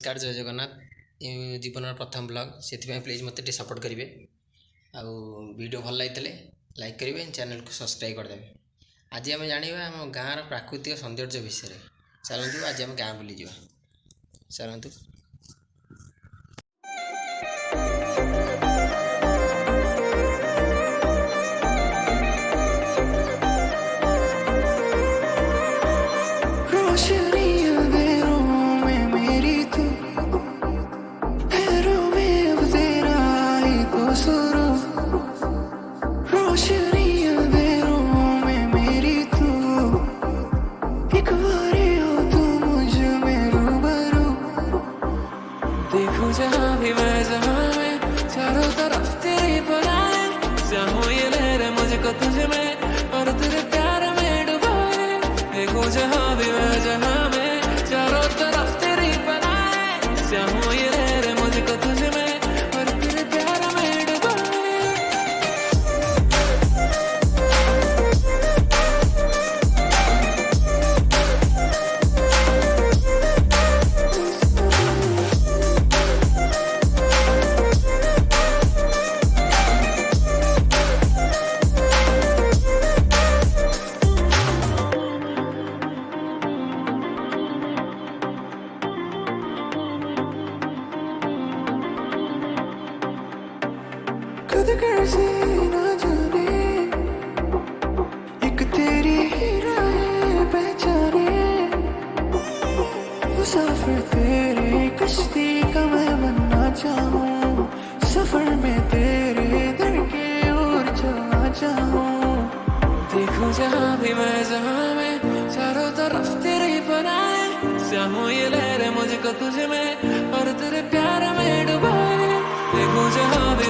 नमस्कार जय जगन्नाथ जीवन प्रथम ब्लॉग से प्लीज मत सपोर्ट करेंगे आउ वीडियो भल लगी लाइक करेंगे चैनल को सब्सक्राइब करदे। आज आम जाना आम गाँव प्राकृतिक सौंदर्य विषय चलतु आज आम गाँ बुली जा चलतु। देखूं जहाँ भी मैं जहाँ में चारों तरफ तेरी बनाए चाहूँ ये लहरें मुझको तुझ में और तेरे प्यार में डुबाए। देखूं जहाँ भी मैं जहाँ में चारों तरफ तेरी बनाए चाहूँ ये लहरें मुझको तुझ में और तेरे प्यार में डुबाए। खुद कैसे न जाने एक तेरी ही राहें पहचाने मुसाफिर तेरी कश्ती का मैं बनना चाहूँ सफर में तेरे दिल के ओर चलना चाहूँ। देखूं जहाँ भी मैं जहाँ में चारों तरफ तेरी बनाए चाहूँ ये लहरें मुझको तुझ में और तेरे प्यार में डुबाए। देखूं जहाँ भी